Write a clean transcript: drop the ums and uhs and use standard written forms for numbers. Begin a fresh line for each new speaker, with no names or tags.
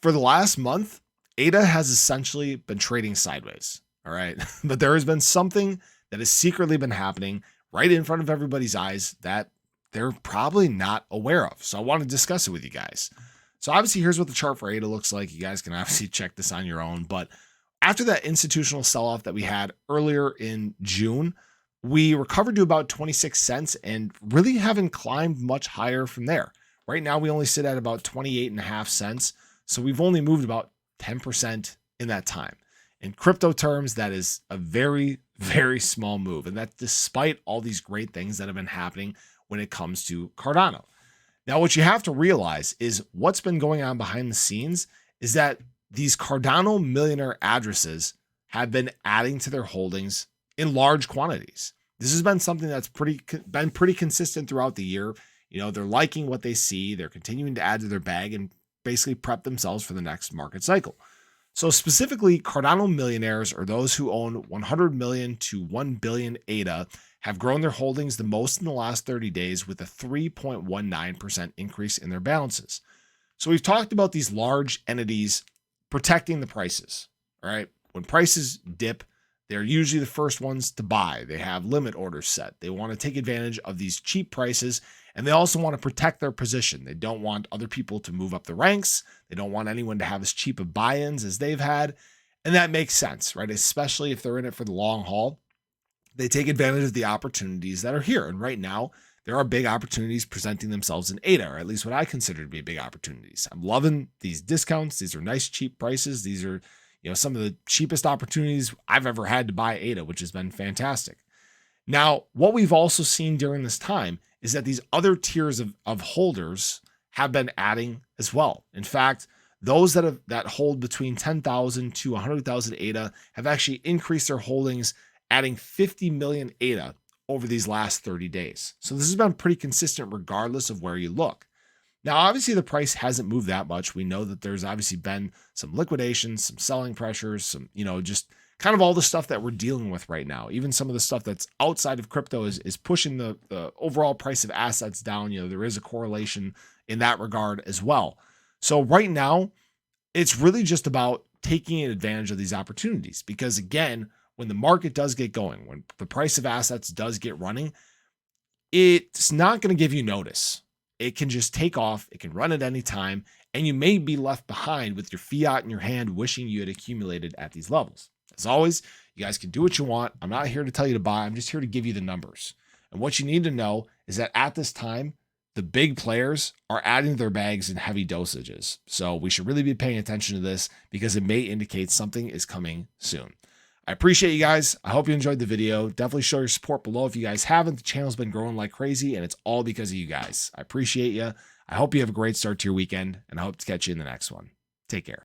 For the last month, ADA has essentially been trading sideways. All right. But there has been something that has secretly been happening right in front of everybody's eyes that they're probably not aware of. So I want to discuss it with you guys. So obviously, here's what the chart for ADA looks like. You guys can obviously check this on your own. But after that institutional sell-off that we had earlier in June, we recovered to about 26 cents and really haven't climbed much higher from there. Right now, we only sit at about 28.5 cents. So we've only moved about 10% in that time. In crypto terms, that is a very, very small move. And that's despite all these great things that have been happening when it comes to Cardano. Now, what you have to realize is what's been going on behind the scenes is that these Cardano millionaire addresses have been adding to their holdings in large quantities. This has been something that's been pretty consistent throughout the year. You know, they're liking what they see. They're continuing to add to their bag and basically prep themselves for the next market cycle. So specifically, Cardano millionaires, or those who own 100 million to 1 billion ADA, have grown their holdings the most in the last 30 days with a 3.19% increase in their balances. So we've talked about these large entities protecting the prices, all right? When prices dip, they're usually the first ones to buy. They have limit orders set. They want to take advantage of these cheap prices, and they also want to protect their position. They don't want other people to move up the ranks. They don't want anyone to have as cheap of buy-ins as they've had. And that makes sense, right? Especially if they're in it for the long haul. They take advantage of the opportunities that are here. And right now, there are big opportunities presenting themselves in ADA, or at least what I consider to be big opportunities. I'm loving these discounts. These are nice, cheap prices. These are, some of the cheapest opportunities I've ever had to buy ADA, which has been fantastic. Now, what we've also seen during this time is that these other tiers of holders have been adding as well. In fact, those that hold between 10,000 to 100,000 ADA have actually increased their holdings, adding 50 million ADA over these last 30 days. So this has been pretty consistent regardless of where you look. Now, obviously, the price hasn't moved that much. We know that there's obviously been some liquidations, some selling pressures, some, just kind of all the stuff that we're dealing with right now. Even some of the stuff that's outside of crypto is pushing the overall price of assets down. There is a correlation in that regard as well. So right now, it's really just about taking advantage of these opportunities because, again, when the market does get going, when the price of assets does get running, it's not going to give you notice. It can just take off. It can run at any time, and you may be left behind with your fiat in your hand, wishing you had accumulated at these levels. As always, you guys can do what you want. I'm not here to tell you to buy. I'm just here to give you the numbers. And what you need to know is that at this time, the big players are adding their bags in heavy dosages. So we should really be paying attention to this because it may indicate something is coming soon. I appreciate you guys. I hope you enjoyed the video. Definitely show your support below if you guys haven't. The channel's been growing like crazy, and it's all because of you guys. I appreciate you. I hope you have a great start to your weekend, and I hope to catch you in the next one. Take care.